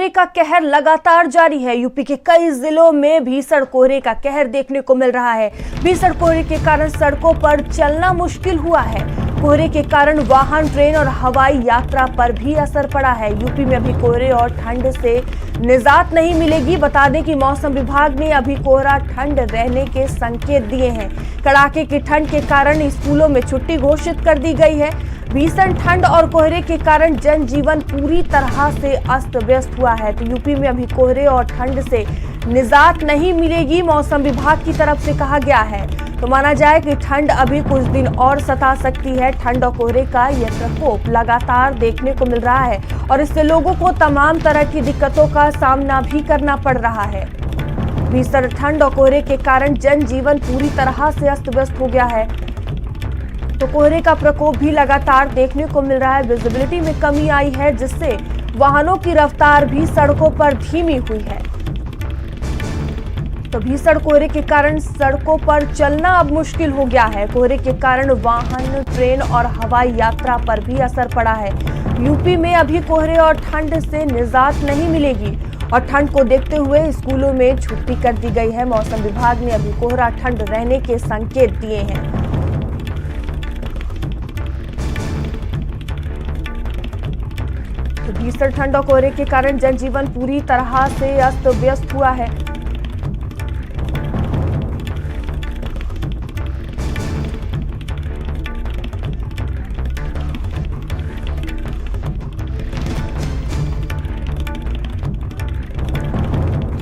कोहरे का कहर लगातार जारी है। यूपी के कई जिलों में भीषण कोहरे का कहर देखने को मिल रहा है। भीषण कोहरे के कारण सड़कों पर चलना मुश्किल हुआ है। कोहरे के कारण वाहन, ट्रेन और हवाई यात्रा पर भी असर पड़ा है। यूपी में अभी कोहरे और ठंड से निजात नहीं मिलेगी। बता दें कि मौसम विभाग ने अभी कोहरा ठंड रहने के संकेत दिए हैं। कड़ाके की ठंड के कारण स्कूलों में छुट्टी घोषित कर दी गई है। भीषण ठंड और कोहरे के कारण जनजीवन पूरी तरह से अस्त व्यस्त हुआ है। तो यूपी में अभी कोहरे और ठंड से निजात नहीं मिलेगी, मौसम विभाग की तरफ से कहा गया है। तो माना जाए कि ठंड अभी कुछ दिन और सता सकती है। ठंड और कोहरे का यह प्रकोप लगातार देखने को मिल रहा है और इससे लोगों को तमाम तरह की दिक्कतों का सामना भी करना पड़ रहा है। भीषण ठंड और कोहरे के कारण जनजीवन पूरी तरह से अस्त व्यस्त हो गया है। तो कोहरे का प्रकोप भी लगातार देखने को मिल रहा है। विजिबिलिटी में कमी आई है, जिससे वाहनों की रफ्तार भी सड़कों पर धीमी हुई है। तो भीषण कोहरे के कारण सड़कों पर चलना अब मुश्किल हो गया है। कोहरे के कारण वाहन, ट्रेन और हवाई यात्रा पर भी असर पड़ा है। यूपी में अभी कोहरे और ठंड से निजात नहीं मिलेगी और ठंड को देखते हुए स्कूलों में छुट्टी कर दी गई है। मौसम विभाग ने अभी कोहरा ठंड रहने के संकेत दिए हैं। तो भीषण ठंड और कोहरे के कारण जनजीवन पूरी तरह से अस्त व्यस्त हुआ है।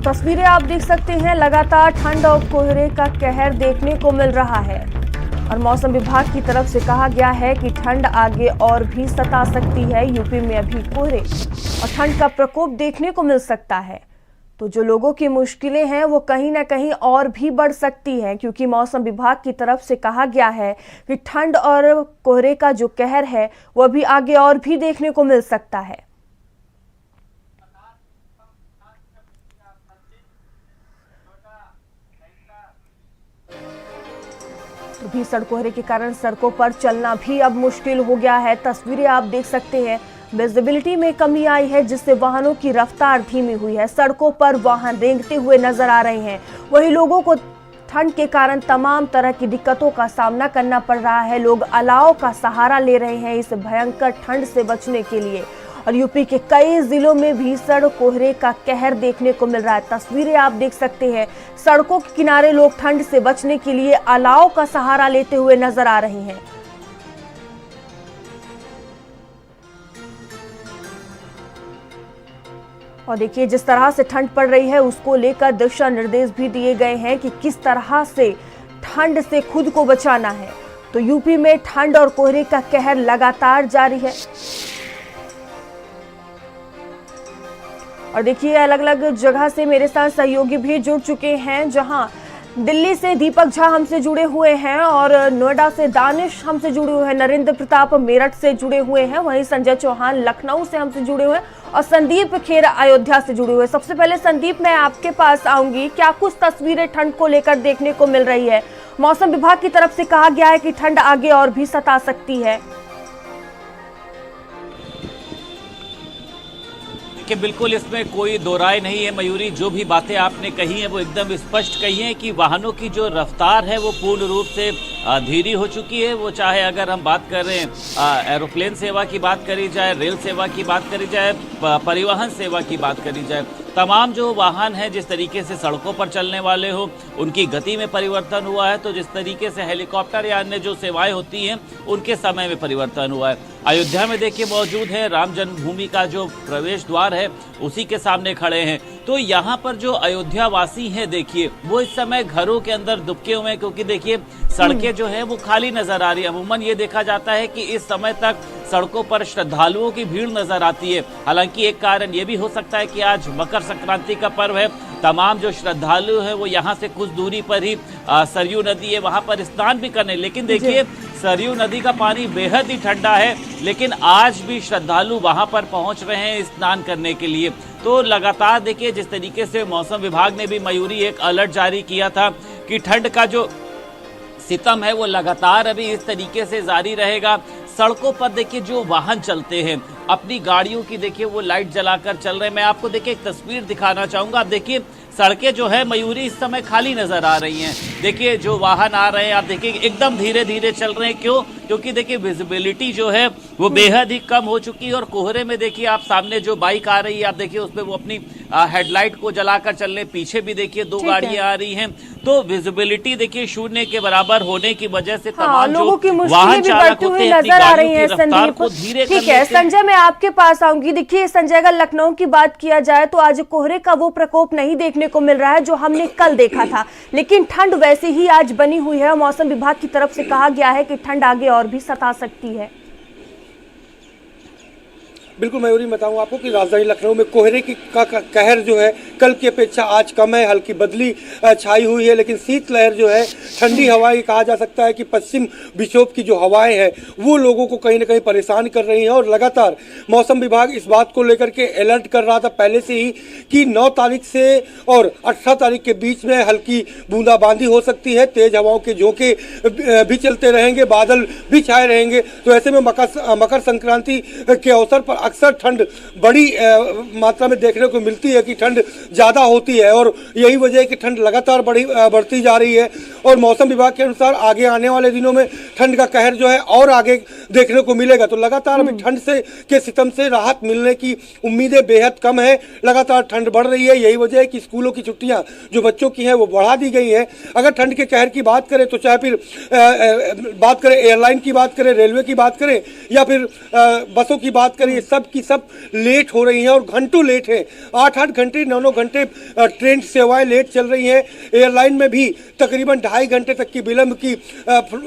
तस्वीरें आप देख सकते हैं, लगातार ठंड और कोहरे का कहर देखने को मिल रहा है और मौसम विभाग की तरफ से कहा गया है कि ठंड आगे और भी सता सकती है। यूपी में अभी कोहरे और ठंड का प्रकोप देखने को मिल सकता है। तो जो लोगों की मुश्किलें हैं वो कहीं ना कहीं और भी बढ़ सकती हैं, क्योंकि मौसम विभाग की तरफ से कहा गया है कि ठंड और कोहरे का जो कहर है वो अभी आगे और भी देखने को मिल सकता है। तो भीषण कोहरे के कारण सड़कों पर चलना भी अब मुश्किल हो गया है। तस्वीरें आप देख सकते हैं, विजिबिलिटी में कमी आई है, जिससे वाहनों की रफ्तार धीमी हुई है। सड़कों पर वाहन रेंगते हुए नजर आ रहे हैं। वहीं लोगों को ठंड के कारण तमाम तरह की दिक्कतों का सामना करना पड़ रहा है। लोग अलाव का सहारा ले रहे हैं इस भयंकर ठंड से बचने के लिए। और यूपी के कई जिलों में भीषण कोहरे का कहर देखने को मिल रहा है। तस्वीरें आप देख सकते हैं, सड़कों के किनारे लोग ठंड से बचने के लिए अलाव का सहारा लेते हुए नजर आ रहे हैं। और देखिए, जिस तरह से ठंड पड़ रही है उसको लेकर दिशा निर्देश भी दिए गए हैं कि किस तरह से ठंड से खुद को बचाना है। तो यूपी में ठंड और कोहरे का कहर लगातार जारी है। और देखिए, अलग अलग जगह से मेरे साथ सहयोगी भी जुड़ चुके हैं। जहां दिल्ली से दीपक झा हमसे जुड़े हुए हैं और नोएडा से दानिश हमसे जुड़े हुए हैं, नरेंद्र प्रताप मेरठ से जुड़े हुए हैं, वहीं संजय चौहान लखनऊ से हमसे जुड़े हुए हैं और संदीप खेर अयोध्या से जुड़े हुए हैं। सबसे पहले संदीप, मैं आपके पास आऊंगी। क्या कुछ तस्वीरें ठंड को लेकर देखने को मिल रही है? मौसम विभाग की तरफ से कहा गया है कि ठंड आगे और भी सता सकती है। कि बिल्कुल इसमें कोई दो राय नहीं है मयूरी। जो भी बातें आपने कही हैं वो एकदम स्पष्ट कही हैं कि वाहनों की जो रफ्तार है वो पूर्ण रूप से धीरी हो चुकी है। वो चाहे अगर हम बात कर रहे हैं एरोप्लेन सेवा की बात करी जाए, रेल सेवा की बात करी जाए, परिवहन सेवा की बात करी जाए, तमाम जो वाहन हैं जिस तरीके से सड़कों पर चलने वाले हो उनकी गति में परिवर्तन हुआ है। तो जिस तरीके से हेलीकॉप्टर या अन्य जो सेवाएं होती हैं उनके समय में परिवर्तन हुआ है। अयोध्या में देखिए मौजूद है, राम जन्मभूमि का जो प्रवेश द्वार है उसी के सामने खड़े हैं। तो यहाँ पर जो अयोध्या वासी हैं देखिए वो इस समय घरों के अंदर दुबके हुए हैं, क्योंकि देखिए सड़कें जो है वो खाली नजर आ रही है। अमूमन ये देखा जाता है कि इस समय तक सड़कों पर श्रद्धालुओं की भीड़ नजर आती है। हालांकि एक कारण ये भी हो सकता है कि आज मकर संक्रांति का पर्व है। तमाम जो श्रद्धालु हैं वो यहाँ से कुछ दूरी पर ही सरयू नदी है वहां पर स्नान भी करने, लेकिन देखिए सरयू नदी का पानी बेहद ही ठंडा है, लेकिन आज भी श्रद्धालु वहां पर पहुंच रहे हैं स्नान करने के लिए। तो लगातार देखिए जिस तरीके से मौसम विभाग ने भी मयूरी एक अलर्ट जारी किया था कि ठंड का जो सितम है वो लगातार अभी इस तरीके से जारी रहेगा। सड़कों पर देखिए जो वाहन चलते हैं अपनी गाड़ियों की देखिए वो लाइट जलाकर चल रहे हैं। मैं आपको देखिए एक तस्वीर दिखाना चाहूंगा। आप देखिए सड़कें जो है मयूरी इस समय खाली नजर आ रही हैं। देखिए जो वाहन आ रहे हैं आप देखिए एकदम धीरे धीरे चल रहे हैं। क्यों? क्योंकि देखिए विजिबिलिटी जो है वो बेहद ही कम हो चुकी है और कोहरे में देखिए आप सामने जो बाइक आ रही है आप देखिए उसमें वो अपनी हेडलाइट को जलाकर चल रहे, पीछे भी देखिए दो गाड़ियां आ रही हैं। तो विजिबिलिटी देखिए शून्य के बराबर होने की वजह से तमाम लोगों की जो मुश्किलें वाहन भी चालक बढ़ती होते हुई हैं अपनी नजर आ रही गाड़ियों हैं। की रफ्तार को संदीप, धीरे ठीक कर है लेते हैं। संजय, मैं आपके पास आऊंगी। देखिए संजय, अगर लखनऊ की बात किया जाए तो आज कोहरे का वो प्रकोप नहीं देखने को मिल रहा है जो हमने कल देखा था, लेकिन ठंड वैसे ही आज बनी हुई है और मौसम विभाग की तरफ से कहा गया है कि ठंड आगे और भी सता सकती है। बिल्कुल मयूरी, बताऊं आपको कि राजधानी लखनऊ में कोहरे की का कहर जो है कल की अपेक्षा आज कम है। हल्की बदली छाई हुई है, लेकिन शीतलहर जो है, ठंडी हवाएं, कहा जा सकता है कि पश्चिम विक्षोभ की जो हवाएं हैं वो लोगों को कहीं ना कहीं परेशान कर रही हैं। और लगातार मौसम विभाग इस बात को लेकर के अलर्ट कर रहा था पहले से ही कि 9 तारीख से और 18 तारीख के बीच में हल्की बूंदाबांदी हो सकती है, तेज हवाओं के झोंके भी चलते रहेंगे, बादल भी छाए रहेंगे। तो ऐसे में मकर संक्रांति के अवसर पर अक्सर ठंड बड़ी मात्रा में देखने को मिलती है कि ठंड ज़्यादा होती है और यही वजह है कि ठंड लगातार बढ़ती जा रही है। और मौसम विभाग के अनुसार आगे आने वाले दिनों में ठंड का कहर जो है और आगे देखने को मिलेगा। तो लगातार अभी ठंड के सितम से राहत मिलने की उम्मीदें बेहद कम है। लगातार ठंड बढ़ रही है, यही वजह है कि स्कूलों की छुट्टियां जो बच्चों की हैं वो बढ़ा दी गई हैं। अगर ठंड के कहर की बात करें तो चाहे फिर बात करें एयरलाइन की, बात करें रेलवे की, बात करें या फिर बसों की बात करें, सब की सब लेट हो रही हैं और घंटों लेट है। 8-8 घंटे 9-9 घंटे ट्रेन सेवाएं लेट चल रही हैं। एयरलाइन में भी तकरीबन 2.5 घंटे तक की विलंब की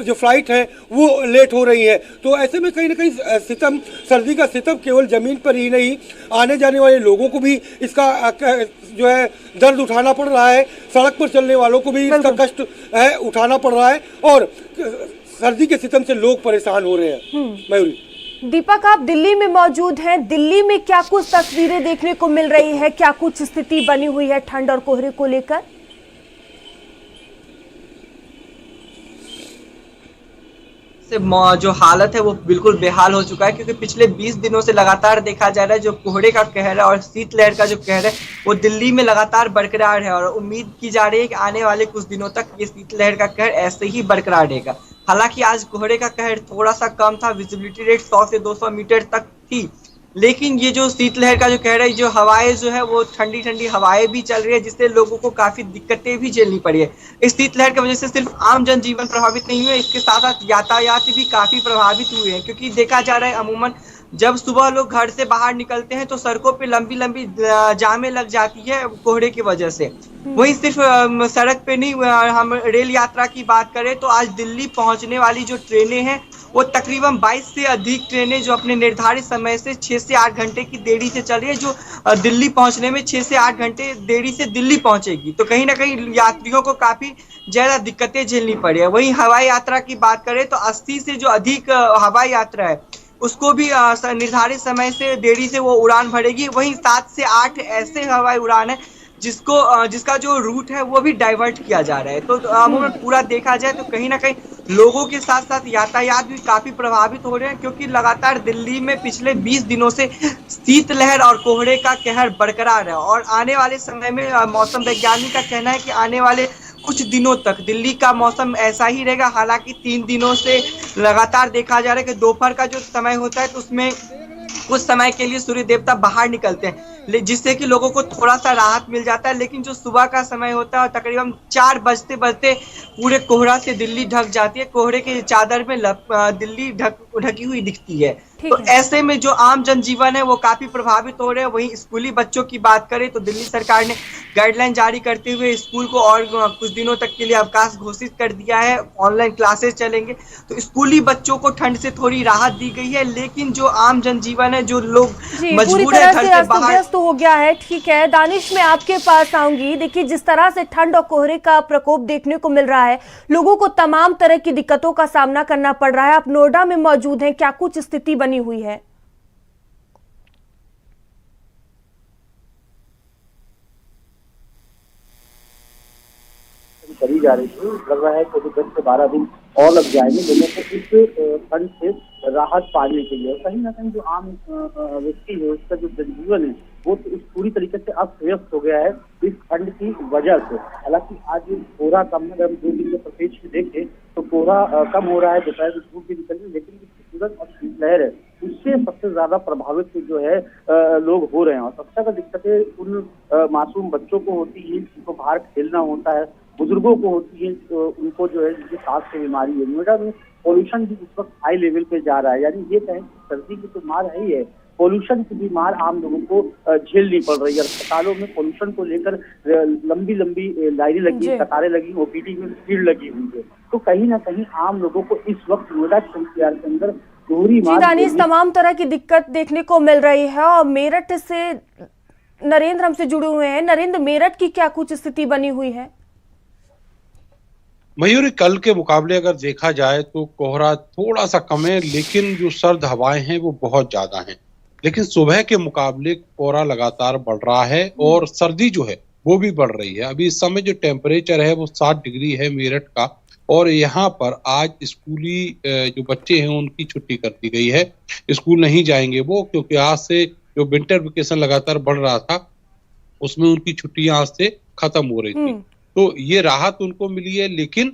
जो फ्लाइट है वो लेट हो रही है। तो ऐसे में कहीं ना कहीं सितम, सर्दी का सितम केवल ज़मीन पर ही नहीं, आने जाने वाले लोगों को भी इसका जो है दर्द उठाना पड़ रहा है। सड़क पर चलने वालों को भी इसका कष्ट है उठाना पड़ रहा है और सर्दी के सितम से लोग परेशान हो रहे हैं। मयूरी, दीपक, आप दिल्ली में मौजूद हैं। दिल्ली में क्या कुछ तस्वीरें देखने को मिल रही है, क्या कुछ स्थिति बनी हुई है ठंड और कोहरे को लेकर? जो हालत है वो बिल्कुल बेहाल हो चुका है, क्योंकि पिछले 20 दिनों से लगातार देखा जा रहा है जो कोहरे का कहर है और शीतलहर का जो कहर है वो दिल्ली में लगातार बरकरार है। और उम्मीद की जा रही है कि आने वाले कुछ दिनों तक ये शीतलहर का कहर ऐसे ही बरकरार रहेगा। हालांकि आज कोहरे का कहर थोड़ा सा कम था, विजिबिलिटी रेट 100 से 200 मीटर तक थी, लेकिन ये जो शीतलहर का जो कह रहा है, जो हवाएं जो है वो ठंडी ठंडी हवाएं भी चल रही है, जिससे लोगों को काफी दिक्कतें भी झेलनी पड़ी है। इस शीतलहर की वजह से सिर्फ आम जनजीवन प्रभावित नहीं हुए, इसके साथ साथ यातायात भी काफी प्रभावित हुए हैं। क्योंकि देखा जा रहा है अमूमन जब सुबह लोग घर से बाहर निकलते हैं तो सड़कों पे लंबी लंबी जामें लग जाती है कोहरे की वजह से। वहीं सिर्फ सड़क पे नहीं, हम रेल यात्रा की बात करें तो आज दिल्ली पहुंचने वाली जो ट्रेनें हैं वो तकरीबन 22 से अधिक ट्रेनें जो अपने निर्धारित समय से 6 से 8 घंटे की देरी से चल रही है, जो दिल्ली पहुंचने में 6 से 8 घंटे देरी से दिल्ली पहुंचेगी। तो कहीं ना कहीं यात्रियों को काफी ज्यादा दिक्कतें झेलनी पड़ी है। वहीं हवाई यात्रा की बात करें तो 80 से जो अधिक हवाई यात्रा है उसको भी निर्धारित समय से देरी से वो उड़ान भरेगी। वहीं 7 से 8 ऐसे हवाई उड़ान है जिसका जो रूट है वो भी डाइवर्ट किया जा रहा है। तो अमूमन पूरा देखा जाए तो कहीं ना कहीं लोगों के साथ साथ यातायात भी काफी प्रभावित हो रहे हैं, क्योंकि लगातार दिल्ली में पिछले 20 दिनों से शीतलहर और कोहरे का कहर बरकरार है। और आने वाले समय में मौसम वैज्ञानिक का कहना है कि आने वाले कुछ दिनों तक दिल्ली का मौसम ऐसा ही रहेगा। हालांकि 3 दिनों से लगातार देखा जा रहा है कि दोपहर का जो समय होता है तो उसमें कुछ समय के लिए सूर्य देवता बाहर निकलते हैं, जिससे कि लोगों को थोड़ा सा राहत मिल जाता है। लेकिन जो सुबह का समय होता है तकरीबन 4 बजते बजते पूरे कोहरा से दिल्ली ढक जाती है, कोहरे के चादर में दिल्ली ढकी हुई दिखती है। तो ऐसे में जो आम जनजीवन है वो काफी प्रभावित हो रहे हैं। वहीं स्कूली बच्चों की बात करें तो दिल्ली सरकार ने गाइडलाइन जारी करते हुए स्कूल को और कुछ दिनों तक के लिए अवकाश घोषित कर दिया है, ऑनलाइन क्लासेस चलेंगे। तो स्कूली बच्चों को ठंड से थोड़ी राहत दी गई है, लेकिन जो आम जनजीवन है, जो लोग मजबूर है घर से बाहर हो गया है। ठीक है दानिश, मैं आपके पास आऊंगी। देखिए जिस तरह से ठंड और कोहरे का प्रकोप देखने को मिल रहा है, लोगों को तमाम तरह की दिक्कतों का सामना करना पड़ रहा है। आप नोएडा में मौजूद हैं, क्या कुछ स्थिति बनी हुई है? करी जा रही थी, लग रहा है कि 10 से 12 दिन और लग जाएंगे, जिनमें से इस ठंड से राहत पाने के लिए। कहीं ना कहीं जो आम व्यक्ति है उसका जो जनजीवन है वो तो इस पूरी तरीके से अस्त व्यस्त हो गया है इस ठंड की वजह से। हालांकि आज कोहरा कम है, अगर हम 2 दिन के प्रत्यक्ष में देखें तो कोहरा कम हो रहा है, दोपहर में धूप भी निकल रही है, लेकिन जो सूरज और शीतलहर है उससे सबसे ज्यादा प्रभावित जो है लोग हो रहे हैं। और सबसे ज्यादा दिक्कतें उन मासूम बच्चों को होती है जिनको बाहर खेलना होता है, बुजुर्गों को होती है, उनको जो है जिनकी सांस की बीमारी है। नोएडा में पॉल्यूशन भी इस वक्त हाई लेवल पे जा रहा है, यानी ये कहें सर्दी की तो मार है ही है, पॉल्यूशन की भी मार आम लोगों को झेलनी पड़ रही है। अस्पतालों में पॉल्यूशन को लेकर लंबी लंबी लाइनें लगी, कतारें लगी, ओपीडी में भीड़ लगी हुई है। तो कहीं ना कहीं आम लोगों को इस वक्त नोएडा एनसीआर के अंदर दोहरी मार दानिश, तमाम तरह की दिक्कत देखने को मिल रही है। और मेरठ से नरेंद्र हमसे जुड़े हुए हैं। नरेंद्र, मेरठ की क्या कुछ स्थिति बनी हुई है? मयूरी, कल के मुकाबले अगर देखा जाए तो कोहरा थोड़ा सा कम है, लेकिन जो सर्द हवाएं हैं वो बहुत ज्यादा हैं। लेकिन सुबह के मुकाबले कोहरा लगातार बढ़ रहा है और सर्दी जो है वो भी बढ़ रही है। अभी इस समय जो टेम्परेचर है वो 7 डिग्री है मेरठ का, और यहाँ पर आज स्कूली जो बच्चे हैं उनकी छुट्टी कर दी गई है। स्कूल नहीं जाएंगे वो, क्योंकि आज से जो विंटर वेकेशन लगातार बढ़ रहा था उसमें उनकी छुट्टियां आज से खत्म हो रही थी। तो ये राहत उनको मिली है। लेकिन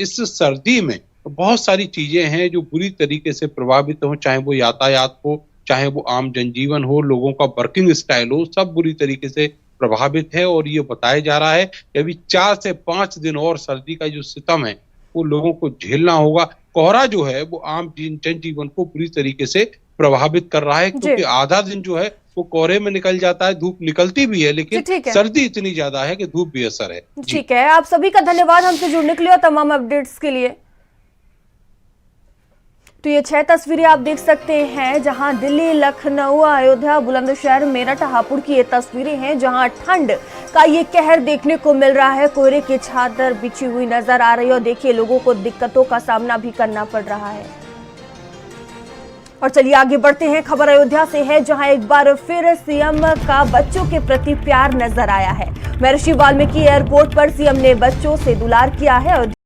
इस सर्दी में बहुत सारी चीजें हैं जो बुरी तरीके से प्रभावित हो, चाहे वो यातायात हो, चाहे वो आम जनजीवन हो, लोगों का वर्किंग स्टाइल हो, सब बुरी तरीके से प्रभावित है। और ये बताया जा रहा है कि अभी 4 से 5 दिन और सर्दी का जो सितम है वो लोगों को झेलना होगा। कोहरा जो है वो आम जनजीवन को बुरी तरीके से प्रभावित कर रहा है, क्योंकि आधा दिन जो है वो कोहरे में निकल जाता है, धूप निकलती भी है, लेकिन सर्दी इतनी ज्यादा है कि धूप भी असर है। ठीक है, आप सभी का धन्यवाद हमसे जुड़ने के लिए और तमाम अपडेट्स के लिए। तो ये 6 तस्वीरें आप देख सकते हैं, जहां दिल्ली, लखनऊ, अयोध्या, बुलंदशहर, मेरठ, हापुड़ की ये तस्वीरें हैं, जहां ठंड का ये कहर देखने को मिल रहा है। कोहरे की चादर बिछी हुई नजर आ रही है और देखिए लोगों को दिक्कतों का सामना भी करना पड़ रहा है। और चलिए आगे बढ़ते हैं, खबर अयोध्या से है, जहां एक बार फिर सीएम का बच्चों के प्रति प्यार नजर आया है। महर्षि वाल्मीकि एयरपोर्ट पर सीएम ने बच्चों से दुलार किया है।